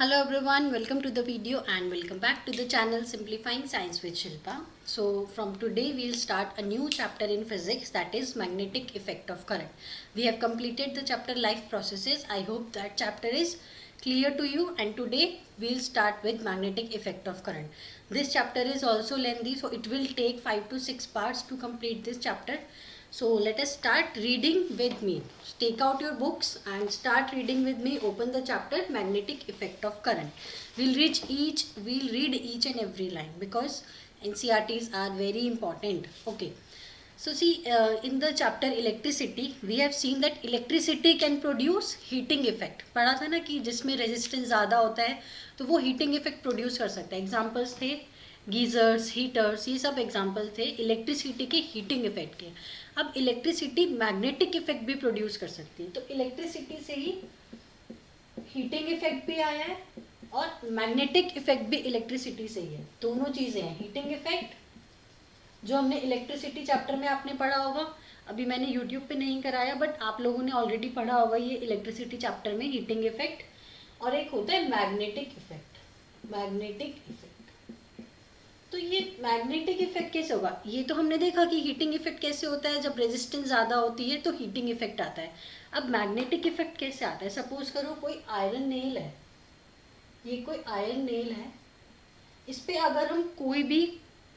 Hello everyone, welcome to the video and welcome back to the channel Simplifying Science with Shilpa. So from today we'll start a new chapter in physics, that is magnetic effect of current. We have completed the chapter life processes. I hope that chapter is clear to you, and today we'll start with magnetic effect of current. This chapter is also lengthy, so it will take 5 to 6 parts to complete this chapter. So let us start reading with me. Take out your books and start reading with me. Open the chapter magnetic effect of current. We'll read each and every line because NCRTs are very important. Okay. So see, in the chapter electricity, we have seen that electricity can produce heating effect. पढ़ा था ना कि जिसमें resistance ज़्यादा होता है तो वो हीटिंग इफेक्ट प्रोड्यूस कर सकता है. एग्जाम्पल्स थे गीजर्स, हीटर्स, ये सब एग्जाम्पल थे इलेक्ट्रिसिटी के हीटिंग इफेक्ट के. अब इलेक्ट्रिसिटी मैग्नेटिक इफेक्ट भी प्रोड्यूस कर सकती है, तो इलेक्ट्रिसिटी से ही हीटिंग इफेक्ट भी आया है और मैग्नेटिक इफेक्ट भी इलेक्ट्रिसिटी से ही है. दोनों चीज़ें हैं. हीटिंग इफेक्ट जो हमने इलेक्ट्रिसिटी चैप्टर में आपने पढ़ा होगा, अभी मैंने यूट्यूब पे नहीं कराया बट आप लोगों ने ऑलरेडी पढ़ा होगा ये इलेक्ट्रिसिटी चैप्टर में हीटिंग इफेक्ट. और एक होता है मैग्नेटिक इफेक्ट. मैग्नेटिक इफेक्ट, तो ये मैग्नेटिक इफेक्ट कैसे होगा? ये तो हमने देखा कि हीटिंग इफेक्ट कैसे होता है, जब रेजिस्टेंस ज़्यादा होती है तो हीटिंग इफेक्ट आता है. अब मैग्नेटिक इफेक्ट कैसे आता है? सपोज करो कोई आयरन नेल है, ये कोई आयरन नेल है, इस पे अगर हम कोई भी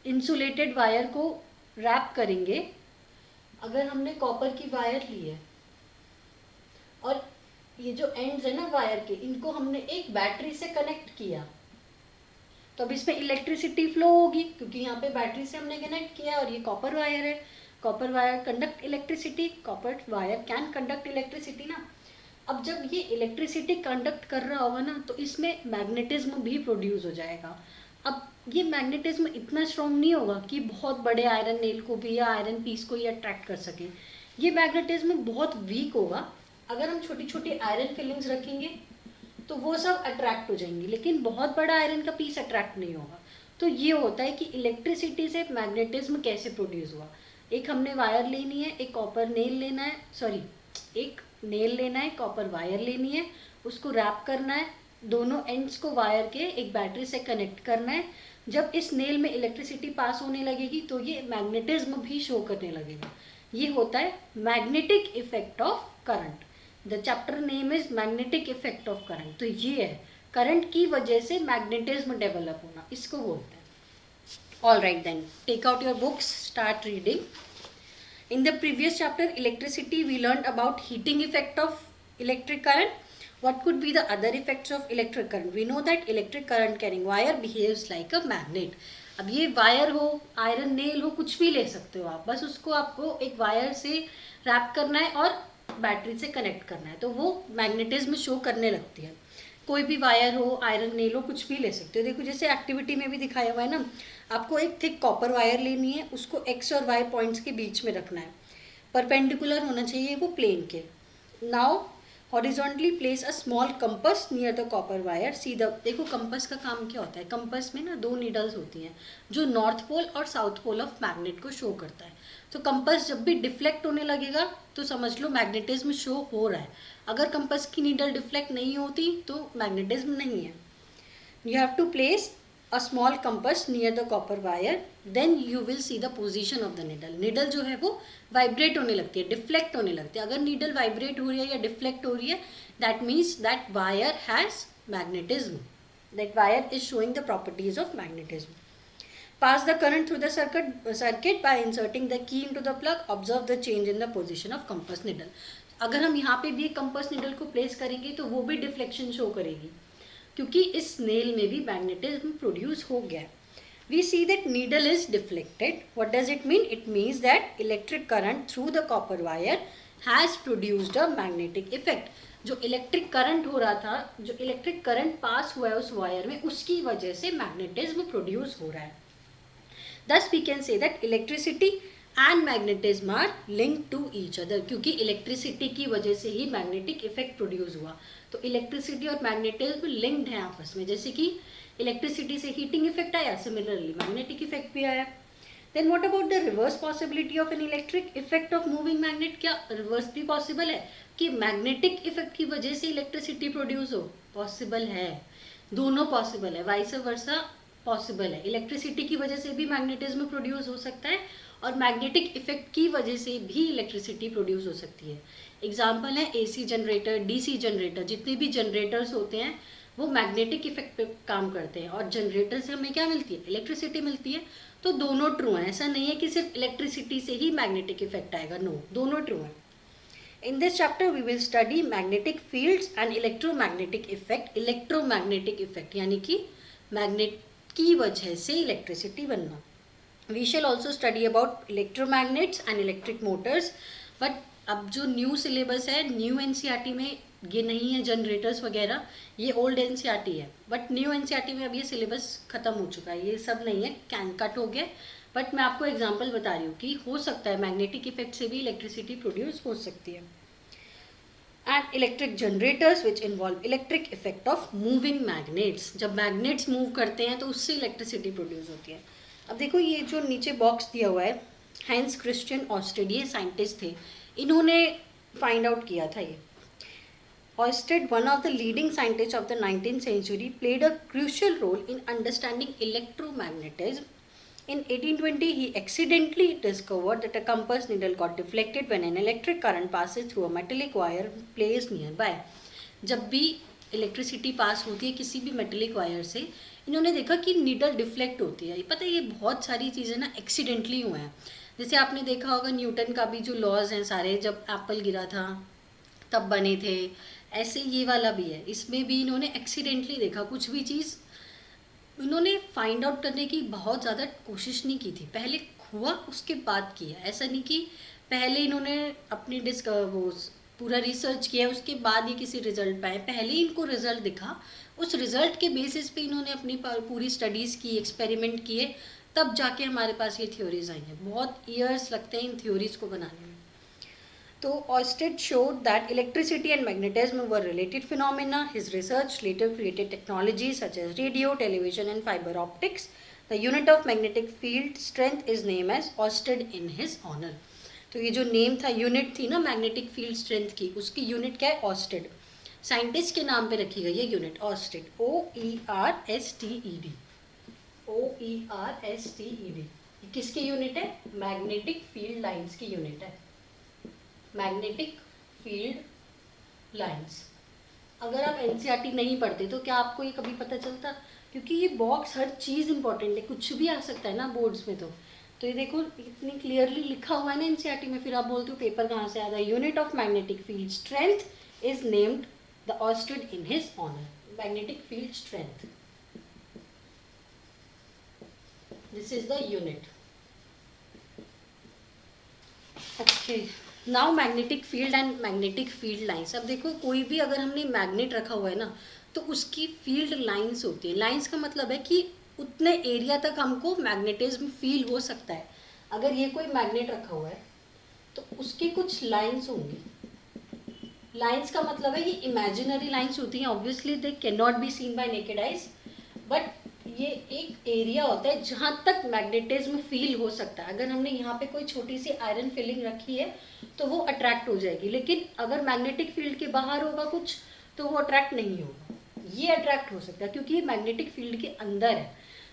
इंसुलेटेड वायर को रैप करेंगे, अगर हमने कॉपर की वायर ली है और ये जो एंड्स है ना वायर के, इनको हमने एक बैटरी से कनेक्ट किया, तो अब इसमें इलेक्ट्रिसिटी फ्लो होगी क्योंकि यहाँ पे बैटरी से हमने कनेक्ट किया और ये कॉपर वायर है. Copper wire conduct electricity, copper wire can conduct electricity ना. अब जब ये इलेक्ट्रिसिटी कंडक्ट कर रहा होगा ना तो इसमें मैग्नेटिज्म भी प्रोड्यूस हो जाएगा. अब ये मैग्नेटिज्म इतना स्ट्रॉन्ग नहीं होगा कि बहुत बड़े आयरन नेल को भी या आयरन पीस को ही अट्रैक्ट कर सके. ये मैग्नेटिज्म बहुत वीक होगा. अगर हम छोटी छोटी आयरन फिलिंग्स रखेंगे तो वो सब अट्रैक्ट हो जाएंगी, लेकिन बहुत बड़ा आयरन का पीस अट्रैक्ट नहीं होगा. तो ये होता है कि इलेक्ट्रिसिटी से मैग्नेटिज्म कैसे प्रोड्यूस हुआ. एक हमने वायर लेनी है, एक कॉपर नेल लेना है, सॉरी एक नेल लेना है, कॉपर वायर लेनी है, उसको रैप करना है, दोनों एंड्स को वायर के एक बैटरी से कनेक्ट करना है. जब इस नेल में इलेक्ट्रिसिटी पास होने लगेगी तो ये मैग्नेटिज्म भी शो करने लगेगा. ये होता है magnetic effect of current. The chapter name is magnetic effect of current. तो ये है करंट की वजह से मैग्नेटिज्म डेवलप होना, इसको बोलते हैं. All right then, take out your books, start reading. In the previous chapter electricity we learned about heating effect of electric current. What could be the other effects of electric current? We know that electric current carrying wire behaves like a magnet. अब ये wire हो, iron nail हो, कुछ भी ले सकते हो आप, बस उसको आपको एक वायर से रैप करना है और बैटरी से कनेक्ट करना है तो वो मैग्नेटिज्म शो करने लगती है. कोई भी वायर हो, आयरन नेल हो, कुछ भी ले सकते हो. देखो जैसे एक्टिविटी में भी दिखाया हुआ है ना, आपको एक थिक कॉपर वायर लेनी है, उसको एक्स और वाई पॉइंट्स के बीच में रखना है, परपेंडिकुलर होना चाहिए वो प्लेन के. Now horizontally place a small compass near the copper wire. See the, देखो कंपस का काम क्या होता है. कंपस में ना दो नीडल्स होती हैं जो नॉर्थ पोल और साउथ पोल ऑफ मैग्नेट को शो करता है. तो कंपस जब भी डिफ्लेक्ट होने लगेगा तो समझ लो मैग्नेटिज्म शो हो रहा है. अगर कंपस की नीडल डिफ्लेक्ट नहीं होती तो मैग्नेटिज्म नहीं है. You have to place a small compass near the copper wire, then you will see the position of the needle. needle जो है वो वाइब्रेट होने लगती है, डिफ्लेक्ट होने लगती है. अगर नीडल वाइब्रेट हो रही है या डिफ्लेक्ट हो रही है, that means that wire has magnetism. That wire is showing the properties of magnetism. Pass the current through the circuit by inserting the key into the plug. Observe the change in the position of compass needle. अगर हम यहाँ पे भी compass needle को place करेंगे तो वो भी डिफ्लेक्शन शो करेगी क्योंकि इस नेल में भी मैग्नेटिज्म प्रोड्यूस हो गया. We see that needle is deflected. What does it mean? It means that electric current through the copper wire has produced a magnetic effect. जो इलेक्ट्रिक करंट हो रहा था, जो इलेक्ट्रिक करंट पास हुआ है उस वायर में, उसकी वजह से मैग्नेटिज्म प्रोड्यूस हो रहा है. Thus we can say that electricity and magnetism are linked to each other. क्योंकि इलेक्ट्रिसिटी की वजह से ही मैग्नेटिक इफेक्ट प्रोड्यूस हुआ. तो इलेक्ट्रिसिटी और मैग्नेटिज्म लिंक्ड हैं आपस में. जैसे कि इलेक्ट्रिसिटी से हीटिंग इफेक्ट आया, सिमिलरली मैग्नेटिक इफेक्ट भी आया. Then what about the reverse possibility of an electric effect of moving magnet? क्या रिवर्स भी पॉसिबल है कि मैग्नेटिक इफेक्ट की वजह से इलेक्ट्रिसिटी प्रोड्यूस हो? पॉसिबल है, दोनों पॉसिबल है, वाइस वर्सा पॉसिबल है। इलेक्ट्रिसिटी की वजह से भी मैग्नेटिज्म प्रोड्यूस हो सकता है और मैग्नेटिक इफेक्ट की वजह से भी इलेक्ट्रिसिटी प्रोड्यूस हो सकती है। एग्जाम्पल है एसी जनरेटर, डीसी जनरेटर, जितने भी जनरेटर्स होते हैं वो मैग्नेटिक इफेक्ट पे काम करते हैं और जनरेटर से हमें क्या मिलती है? इलेक्ट्रिसिटी मिलती है। तो दोनों ट्रू है, ऐसा नहीं है कि सिर्फ इलेक्ट्रिसिटी से ही मैग्नेटिक इफेक्ट आएगा, नो, दोनों ट्रू है। In this chapter we will study magnetic fields and electromagnetic effect. Electromagnetic effect यानी कि मैग्नेट की वजह से इलेक्ट्रिसिटी बनना। We shall also study about electromagnets and electric motors. But अब जो न्यू सिलेबस है, न्यू एनसीईआरटी में ये नहीं है जनरेटर्स वगैरह, ये ओल्ड एनसीईआरटी है। बट न्यू एनसीईआरटी में अब ये सिलेबस खत्म हो चुका है, ये सब नहीं है, कैन कट हो गया। बट मैं आपको एग्जांपल बता रही हूँ कि हो सकता है मैग्नेटिक इफेक्ट से भी इलेक्ट्रिसिटी प्रोड्यूस हो सकती है। And electric generators which involve electric effect of moving magnets. जब मैग्नेट्स मूव करते हैं तो उससे इलेक्ट्रिसिटी प्रोड्यूस होती है। अब देखो ये जो नीचे बॉक्स दिया हुआ है, हैंस क्रिश्चियन ऑस्टेड, ये साइंटिस्ट थे, इन्होंने फाइंड आउट किया था ये। Oersted, one of the leading scientists of the 19th century, played a crucial role in understanding electromagnetism. In 1820, he accidentally discovered that a compass needle got deflected when an electric current passes through a metallic wire placed nearby. जब भी electricity pass होती है किसी भी metallic wire से, इन्होंने देखा कि नीडल डिफ्लेक्ट होती है। पता है ये बहुत सारी चीज़ें ना एक्सीडेंटली हुए हैं। जैसे आपने देखा होगा न्यूटन का भी जो लॉज हैं सारे, जब एप्पल गिरा था तब बने थे, ऐसे ये वाला भी है, इसमें भी इन्होंने एक्सीडेंटली देखा। कुछ भी चीज़ इन्होंने फाइंड आउट करने की बहुत ज़्यादा कोशिश नहीं की थी, पहले हुआ उसके बाद किया। ऐसा नहीं कि पहले इन्होंने अपनी वो पूरा रिसर्च किया उसके बाद ये किसी रिजल्ट पाए, पहले इनको रिजल्ट दिखा, उस रिजल्ट के बेसिस पे इन्होंने अपनी पूरी स्टडीज़ की, एक्सपेरिमेंट किए, तब जाके हमारे पास ये थ्योरीज आई हैं। बहुत ईयर्स लगते हैं इन थ्योरीज को बनाने में। So Oersted showed that electricity and magnetism were related phenomena. His research later created technologies such as radio, television and fiber optics. The unit of magnetic field strength is named as Oersted in his honor. तो ये जो name था, unit थी ना magnetic field strength की, उसकी unit क्या है? ऑस्टेड। साइंटिस्ट के नाम पे रखी गई है यूनिट, ऑस्टेड, OERSTED, OERSTED। किसकी यूनिट है? मैग्नेटिक फील्ड लाइंस की यूनिट है, मैग्नेटिक फील्ड लाइंस। अगर आप एनसीईआरटी नहीं पढ़ते तो क्या आपको ये कभी पता चलता? क्योंकि ये बॉक्स हर चीज़ इंपॉर्टेंट है, कुछ भी आ सकता है ना बोर्ड्स में। तो ये देखो इतनी क्लियरली लिखा हुआ है ना एनसीईआरटी में, फिर आप बोलते हो पेपर कहाँ से आया? Unit of magnetic field strength is named the oersted in his honour. Magnetic field strength, this is the unit. Okay, now magnetic field and magnetic field lines. अब देखो कोई भी अगर हमने मैग्नेट रखा हुआ है ना तो उसकी फील्ड लाइंस होती है। लाइंस का मतलब है कि उतने एरिया तक हमको मैग्नेटिज्म फील हो सकता है। अगर ये कोई मैग्नेट रखा हुआ है तो उसकी कुछ लाइंस होंगी। लाइंस का मतलब है ये इमेजिनरी लाइंस होती हैं, obviously they can not be seen bye naked eyes, but ये एक एरिया होता है जहाँ तक मैग्नेटिज्म फील हो सकता है। अगर हमने यहाँ पे कोई छोटी सी आयरन फिलिंग रखी है तो वो अट्रैक्ट हो जाएगी, लेकिन अगर मैग्नेटिक फील्ड के बाहर होगा कुछ तो वो अट्रैक्ट नहीं होगा। ये अट्रैक्ट हो सकता है क्योंकि ये मैग्नेटिक फील्ड के अंदर है।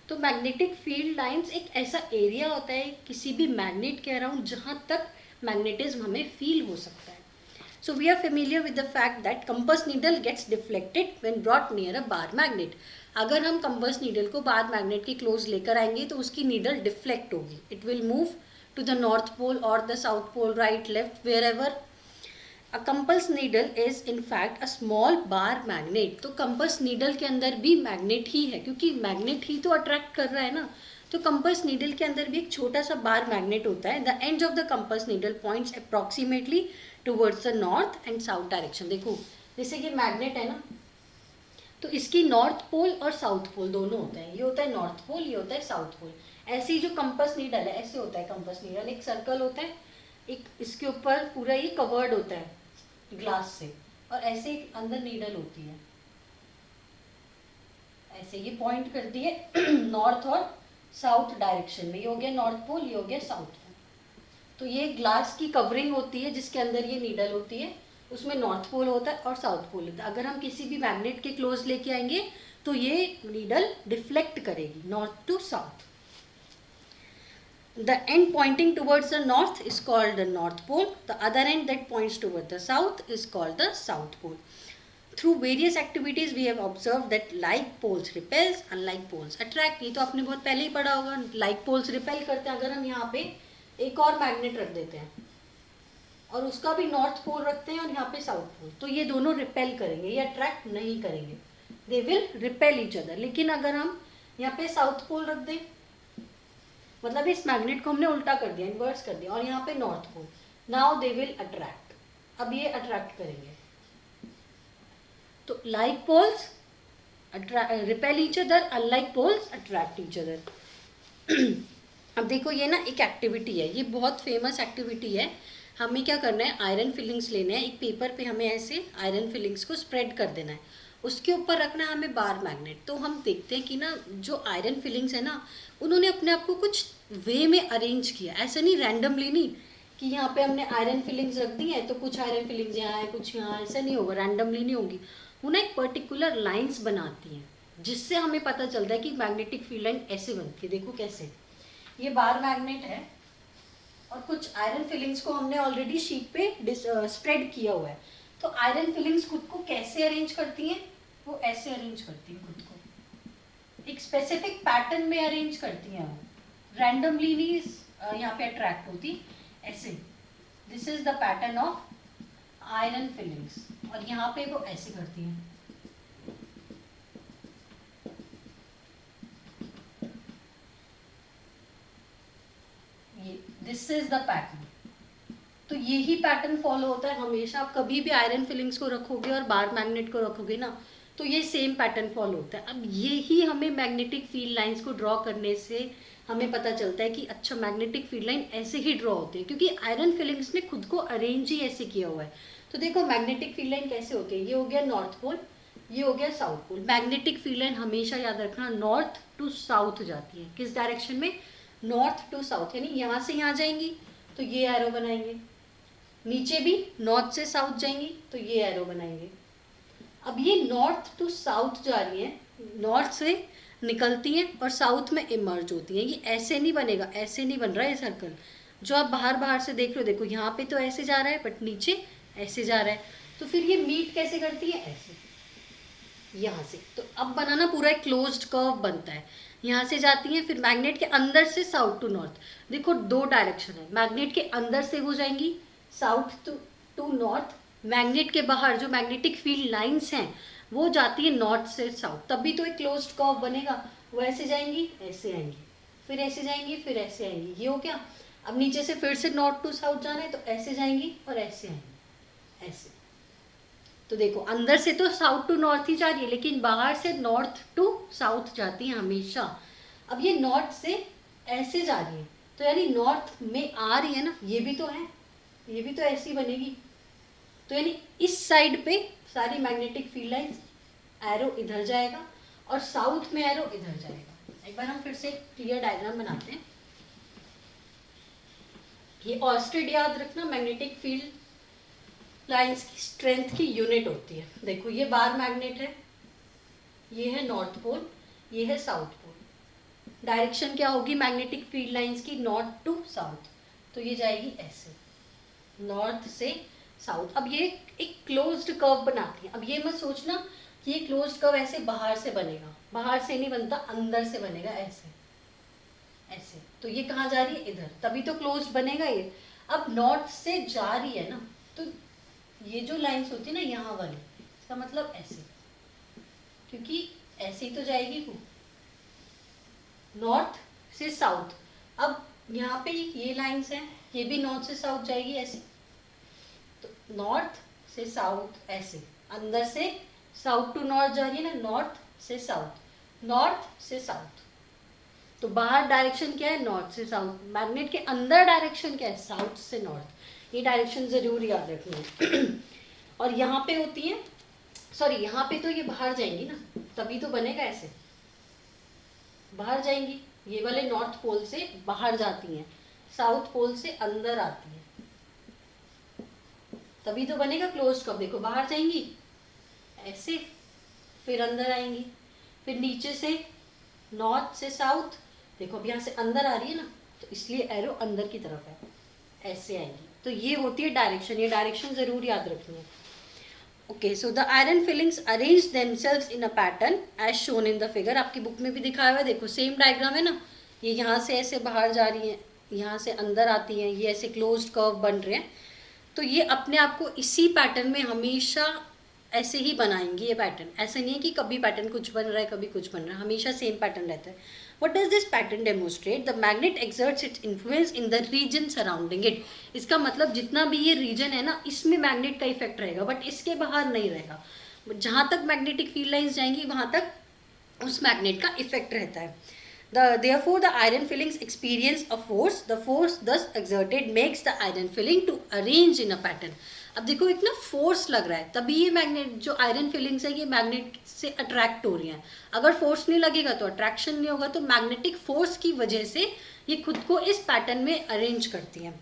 तो मैग्नेटिक फील्ड लाइंस एक ऐसा एरिया होता है किसी भी मैग्नेट के अराउंड जहाँ तक मैग्नेटिज्म हमें फील हो सकता है। So we are familiar with the fact that compass needle gets deflected when brought near a bar magnet. अगर हम कंपस नीडल को बार मैग्नेट के क्लोज लेकर आएंगे तो उसकी नीडल डिफ्लेक्ट होगी। It will move to the north pole और the south pole, right, left, wherever. A compass needle is in fact a small bar magnet. तो compass needle के अंदर भी मैग्नेट ही है, क्योंकि मैग्नेट ही तो अट्रैक्ट कर रहा है ना। तो कंपस नीडल के अंदर भी एक छोटा सा बार मैग्नेट होता है। The end of the compass needle points approximately towards the north and south direction. देखो जैसे ये मैग्नेट है ना, तो इसकी नॉर्थ पोल और साउथ पोल दोनों होते हैं। ये होता है नॉर्थ पोल, ये होता है साउथ पोल। ऐसे ही जो कंपस नीडल है ऐसे होता है। कंपस नीडल एक सर्कल होता है, एक इसके ऊपर पूरा ये कवर्ड होता है ग्लास से, और ऐसे एक अंदर नीडल होती है, ऐसे ये पॉइंट करती है नॉर्थ और साउथ डायरेक्शन में, ये हो गया नॉर्थ पोल, ये हो गया साउथ पोल। तो ये ग्लास की कवरिंग होती है जिसके अंदर ये नीडल होती है, उसमें नॉर्थ पोल होता है और साउथ पोल होता है। अगर हम किसी भी मैग्नेट के क्लोज लेके आएंगे तो ये नीडल डिफ्लेक्ट करेगी north to south. The end pointing towards the north is called the north pole. The other end that points towards the south is called the south pole. Through various activities we have observed that like poles repels, unlike poles attract. ये तो आपने बहुत पहले ही पढ़ा होगा, like poles repel करते हैं। अगर हम यहाँ पे एक और मैग्नेट रख देते हैं और उसका भी नॉर्थ पोल रखते हैं और यहाँ पे साउथ पोल, तो ये दोनों रिपेल करेंगे, ये अट्रैक्ट नहीं करेंगे, they will repel each other. लेकिन अगर हम यहाँ पे साउथ पोल रख दें, मतलब इस मैग्नेट को हमने उल्टा कर दिया, इन्वर्स कर दिया, और यहाँ पे north pole, now they will attract, अब ये अट्रैक्ट करेंगे। तो like poles repel each other, unlike poles attract each other. अब देखो ये ना एक एक्टिविटी है, ये बहुत फेमस एक्टिविटी है। हमें क्या करना है, आयरन फिलिंग्स लेने हैं, एक पेपर पे हमें ऐसे आयरन फिलिंग्स को स्प्रेड कर देना है, उसके ऊपर रखना है हमें बार मैग्नेट। तो हम देखते हैं कि ना जो आयरन फिलिंग्स है ना, उन्होंने अपने आप को कुछ वे में अरेंज किया, ऐसा नहीं रैंडमली नहीं कि यहाँ पे हमने आयरन फिलिंग्स रख दी है तो कुछ आयरन फिलिंग्स यहाँ है कुछ यहाँ, ऐसा नहीं होगा, रैंडमली नहीं होगी। वो ना एक पर्टिकुलर लाइन्स बनाती हैं जिससे हमें पता चलता है कि मैग्नेटिक फील्ड लाइन ऐसे बनती है। देखो कैसे, ये बार मैग्नेट है और कुछ आयरन फिलिंग्स को हमने ऑलरेडी शीट पे स्प्रेड किया हुआ है। तो आयरन फिलिंग्स खुद को कैसे अरेंज करती हैं, वो ऐसे अरेंज करती हैं, खुद को एक स्पेसिफिक पैटर्न में अरेंज करती हैं, वो रैंडमली नहीं यहाँ पे अट्रैक्ट होती, ऐसे। This is the pattern of iron filings, और यहाँ पे वो ऐसे करती हैं। ये दिस इज द पैटर्न। तो यही पैटर्न फॉलो होता है हमेशा। आप कभी भी आयरन फिलिंग्स को रखोगे और बार मैग्नेट को रखोगे ना, तो ये सेम पैटर्न फॉलो होता है। अब यही हमें मैग्नेटिक फील्ड लाइंस को ड्रॉ करने से हमें पता चलता है कि अच्छा मैग्नेटिक फील्ड लाइन ऐसे ही ड्रॉ होती है, क्योंकि आयरन फिलिंग्स ने खुद को अरेंज ही ऐसे किया हुआ है। तो देखो मैग्नेटिक फील्ड लाइन कैसे होती है, ये हो गया नॉर्थ पोल, ये हो गया south pole. Magnetic field line हमेशा याद रखना नॉर्थ टू साउथ जाती है। किस डायरेक्शन में, नॉर्थ टू साउथ, यानी यहाँ से यहाँ जाएंगी तो ये एरो बनाएंगे, नीचे भी नॉर्थ से साउथ जाएंगी तो ये एरो बनाएंगे। अब ये नॉर्थ टू साउथ जा रही है, नॉर्थ से निकलती हैं और साउथ में इमर्ज होती हैं। ये ऐसे नहीं बनेगा, ऐसे नहीं बन रहा है सर्कल जो आप बाहर बाहर से देख रहे हो। देखो यहाँ पे तो ऐसे जा रहा है बट नीचे ऐसे जा रहा है, तो फिर ये मीट कैसे करती है, ऐसे यहाँ से। तो अब बनाना पूरा एक क्लोज्ड कर्व बनता है, यहाँ से जाती है फिर मैग्नेट के अंदर से साउथ टू नॉर्थ। देखो दो डायरेक्शन है, मैग्नेट के अंदर से वो जाएंगी साउथ टू नॉर्थ, मैग्नेट के बाहर जो मैग्नेटिक फील्ड लाइंस हैं वो जाती है नॉर्थ से साउथ, तभी तो एक क्लोज्ड कर्व बनेगा। वो ऐसे जाएंगी, ऐसे आएंगी, फिर ऐसे जाएंगी, फिर ऐसे आएंगी, ये हो गया। अब नीचे से फिर से नॉर्थ टू साउथ जाना है तो ऐसे जाएंगी और ऐसे आएंगी, ऐसे। तो देखो अंदर से तो साउथ टू नॉर्थ ही जा रही है, लेकिन बाहर से नॉर्थ टू साउथ जाती है हमेशा। अब ये नॉर्थ से ऐसे जा रही है, तो यानी नॉर्थ में आ रही है ना, ये भी तो है, ये भी तो ऐसी बनेगी। तो यानी इस साइड पे सारी मैग्नेटिक फील्ड लाइंस, एरो इधर जाएगा और साउथ में एरो इधर जाएगा। एक बार हम फिर से क्लियर डायग्राम बनाते हैं। ये ऑर्स्टेड याद रखना, मैग्नेटिक फील्ड लाइंस की स्ट्रेंथ की यूनिट होती है। देखो ये बार मैग्नेट है, ये है नॉर्थ पोल, ये है साउथ पोल। डायरेक्शन क्या होगी मैग्नेटिक फील्ड लाइंस की, नॉर्थ टू साउथ, तो ये जाएगी ऐसे नॉर्थ से साउथ। अब ये एक क्लोज्ड कर्व बनाती है। अब ये मत सोचना कि ये क्लोज्ड कर्व ऐसे बाहर से बनेगा, बाहर से नहीं बनता, अंदर से बनेगा, ऐसे ऐसे। तो ये कहाँ जा रही है, इधर, तभी तो क्लोज्ड बनेगा ये। अब नॉर्थ से जा रही है ना, तो ये जो लाइंस होती है ना यहाँ वाली, इसका मतलब ऐसे, क्योंकि ऐसे ही तो जाएगी वो नॉर्थ से साउथ। अब यहाँ पे ये लाइंस हैं, ये भी नॉर्थ से साउथ जाएगी ऐसे, तो नॉर्थ से साउथ ऐसे, अंदर से साउथ टू नॉर्थ जा रही है ना, नॉर्थ से साउथ, नॉर्थ से साउथ। तो बाहर डायरेक्शन क्या है, नॉर्थ से साउथ। मैग्नेट के अंदर डायरेक्शन क्या है, साउथ से नॉर्थ। ये डायरेक्शन जरूर याद रखनी है। और यहाँ पे होती है, सॉरी यहाँ पे तो ये बाहर जाएंगी ना, तभी तो बनेगा ऐसे, बाहर जाएंगी, ये वाले नॉर्थ पोल से बाहर जाती हैं, साउथ पोल से अंदर आती हैं, तभी तो बनेगा क्लोज्ड कर्व। देखो बाहर जाएंगी ऐसे, फिर अंदर आएंगी, फिर नीचे से नॉर्थ से साउथ, देखो अब यहाँ से अंदर आ रही है ना, तो इसलिए एरो अंदर की तरफ है, ऐसे आएंगी। तो ये होती है डायरेक्शन, ये डायरेक्शन जरूर याद रखनी है। Okay, so the iron filings arrange themselves in a pattern as shown in the figure. आपकी बुक में भी दिखाया हुआ है, देखो सेम डायग्राम है ना, ये यहाँ से ऐसे बाहर जा रही हैं, यहाँ से अंदर आती हैं, ये ऐसे क्लोज्ड कर्व बन रहे हैं। तो ये अपने आप को इसी पैटर्न में हमेशा ऐसे ही बनाएंगी। ये पैटर्न ऐसा नहीं है कि कभी पैटर्न कुछ बन रहा है कभी कुछ बन रहा है, हमेशा सेम पैटर्न रहता है। What does this pattern demonstrate? The magnet exerts its influence in the region surrounding it. इसका मतलब जितना भी ये रीजन है ना, इसमें मैग्नेट का इफेक्ट रहेगा, बट इसके बाहर नहीं रहेगा। जहाँ तक मैग्नेटिक फील्ड लाइन्स जाएंगी वहाँ तक उस मैग्नेट का इफेक्ट रहता है। Therefore, the iron fillings experience a force. The force thus exerted makes the iron filling to arrange in a pattern. अब देखो एक ना फोर्स लग रहा है, तभी ये मैग्नेट जो आयरन फिलिंग्स है ये मैग्नेट से अट्रैक्ट हो रही हैं। अगर फोर्स नहीं लगेगा तो अट्रैक्शन नहीं होगा, तो मैग्नेटिक फोर्स की वजह से ये खुद को इस पैटर्न में अरेंज करती हैं।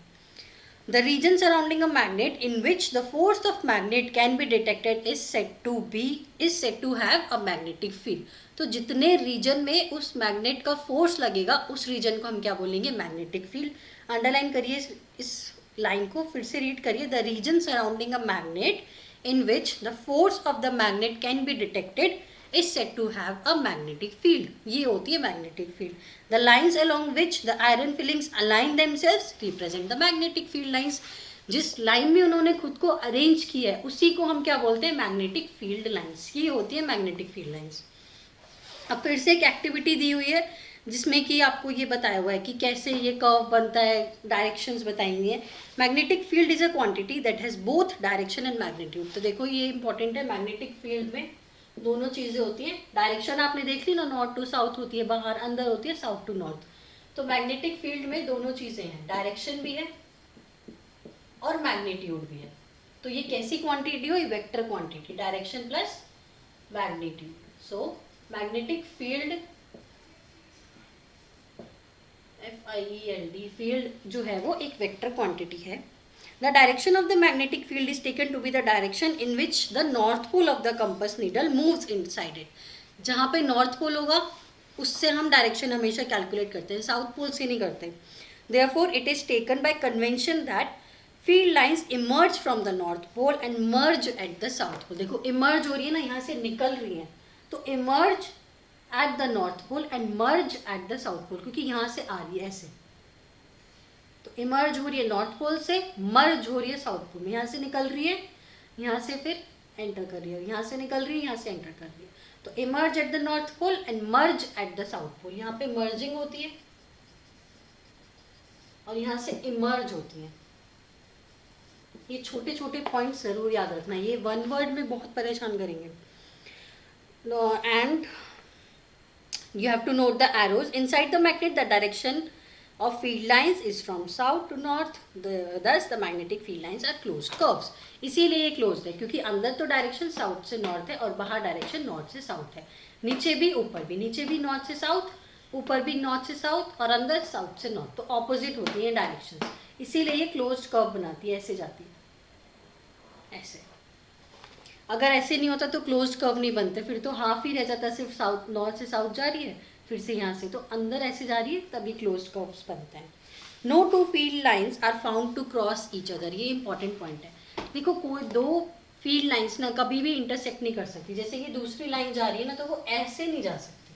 The region surrounding a magnet in which the force of magnet can be detected is said to have a magnetic field. तो जितने रीजन में उस मैग्नेट का फोर्स लगेगा उस रीजन को हम क्या बोलेंगे? Magnetic field. अंडरलाइन करिए इस लाइन को, फिर से रीड करिए। The region surrounding a magnet in which the force of the magnet can be detected is said to have a magnetic field. ये होती है magnetic field. The lines along which the iron fillings align themselves represent the magnetic field lines. जिस line में उन्होंने खुद को arrange किया है उसी को हम क्या बोलते हैं? Magnetic field lines. ये होती है मैग्नेटिक फील्ड लाइंस। अब फिर से एक एक्टिविटी दी हुई है जिसमें कि आपको ये बताया हुआ है कि कैसे ये कर्व बनता है, डायरेक्शंस बताएंगे। Magnetic field is a quantity that has both direction and magnitude. तो देखो ये इंपॉर्टेंट है, मैग्नेटिक फील्ड में दोनों चीज़ें होती हैं। डायरेक्शन आपने देख ली ना, नॉर्थ टू साउथ होती है, बाहर अंदर होती है साउथ टू नॉर्थ। तो मैग्नेटिक फील्ड में दोनों चीज़ें हैं, डायरेक्शन भी है और मैग्नीट्यूड भी है। तो ये कैसी क्वांटिटी हो? ये vector quantity, direction plus magnitude. So magnetic field FIELD field जो है वो एक वेक्टर क्वांटिटी है। The direction of the magnetic field is taken to be the direction in which the north pole of the compass needle moves inside it. जहाँ पे north पोल होगा उससे हम डायरेक्शन हमेशा कैलकुलेट करते हैं, साउथ पोल से नहीं करते। Therefore it is taken by convention that field lines emerge from the north pole and merge at the south pole. देखो इमर्ज हो रही है ना, यहाँ से निकल रही है, तो emerge at the north pole and merge at the south pole, क्योंकि यहाँ से आ रही है ऐसे। तो इमर्ज हो रही है नॉर्थ पोल से, मर्ज हो रही है साउथ पोल में। यहाँ से निकल रही है, यहाँ से फिर एंटर कर रही है, यहाँ से निकल रही है, यहाँ से एंटर कर रही है। तो emerge at the north pole and merge at the south pole. यहाँ पे मर्जिंग होती है और यहाँ से इमर्ज होती है। ये छोटे छोटे पॉइंट्स जरूर याद रखना, ये वन वर्ड में बहुत परेशान करेंगे। And you have to note the arrows inside the magnet. The direction of field lines is from south to north. Thus the magnetic field lines are closed curves. इसीलिए ये closed है क्योंकि अंदर तो डायरेक्शन साउथ से north है और बाहर डायरेक्शन नॉर्थ से साउथ है। नीचे भी ऊपर भी, नीचे भी नॉर्थ से साउथ, ऊपर भी नॉर्थ से साउथ और अंदर साउथ से नॉर्थ। तो ऑपोजिट होती है डायरेक्शन, इसीलिए ये क्लोज्ड कर्व बनाती है, ऐसे जाती है ऐसे। अगर ऐसे नहीं होता तो क्लोज्ड कर्व नहीं बनते, फिर तो हाफ ही रह जाता, सिर्फ साउथ नॉर्थ से साउथ जा रही है, फिर से यहाँ से तो अंदर ऐसे जा रही है, तभी क्लोज्ड कर्व्स बनते हैं। No two field lines are found to cross each other. ये इंपॉर्टेंट पॉइंट है। देखो कोई दो फील्ड लाइंस ना कभी भी इंटरसेक्ट नहीं कर सकती। जैसे ये दूसरी लाइन जा रही है ना, तो वो ऐसे नहीं जा सकती।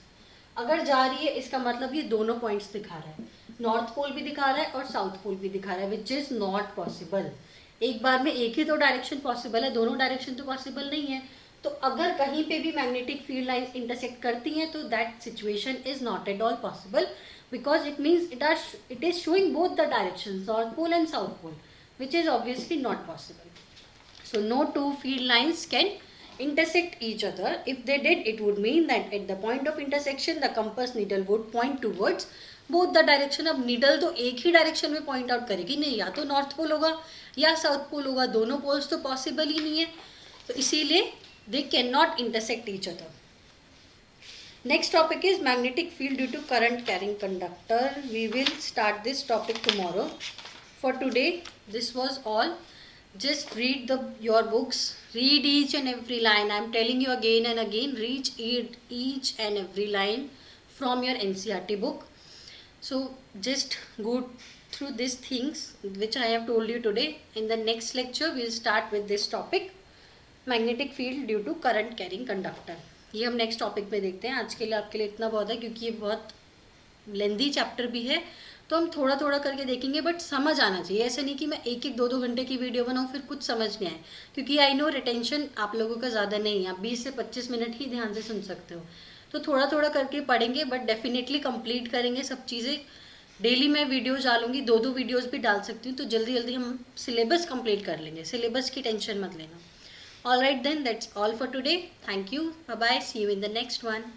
अगर जा रही है इसका मतलब ये दोनों पॉइंट्स दिखा रहा है, नॉर्थ पोल भी दिखा रहा है और साउथ पोल भी दिखा रहा है, विच इज़ नॉट पॉसिबल। एक बार में एक ही तो डायरेक्शन पॉसिबल है, दोनों डायरेक्शन तो पॉसिबल नहीं है। तो अगर कहीं पे भी मैग्नेटिक फील्ड लाइंस इंटरसेक्ट करती हैं तो that situation is not at all possible, because it means it is showing both the direction north pole and south pole, which is obviously not possible. So no two field lines can intersect each other. If they did, it would mean that at the point of intersection the compass needle would point towards both the direction. अब needle तो एक ही direction में point out करेगी नहीं, या तो north pole होगा या साउथ पोल होगा, दोनों पोल्स तो पॉसिबल ही नहीं है, तो इसीलिए they can not intersect each other. Next topic is magnetic field due to current carrying conductor. We will start this topic tomorrow. For today, this was all. Just read your books. Read each and every line. I am telling you again and again. Read each and every line from your NCERT book. So just go through these things which I have told you today. In the next lecture, we will start with this topic, magnetic field due to current carrying conductor. ये हम next topic पे देखते हैं. आज के लिए आपके लिए इतना बहुत है, क्योंकि ये बहुत लेंदी चैप्टर भी है, तो हम थोड़ा थोड़ा करके देखेंगे. बट समझ आना चाहिए. ऐसा नहीं कि मैं एक एक 2-2 घंटे की वीडियो बनाऊँ फिर कुछ समझ नहीं आए, क्योंकि आई नो रिटेंशन आप लोगों का ज़्यादा नहीं है. आप 20 से 25 मिनट ही ध्यान से सुन सकते हो. तो थोड़ा थोड़ा करके पढ़ेंगे, बट डेफिनेटली कंप्लीट करेंगे सब चीज़ें. डेली मैं वीडियोज़ डालूंगी, 2-2 वीडियोज़ भी डाल सकती हूँ. तो जल्दी जल्दी हम सिलेबस कंप्लीट कर लेंगे. सिलेबस की टेंशन मत लेना. All right then, that's all for today. Thank you. Bye bye. See you in the next one.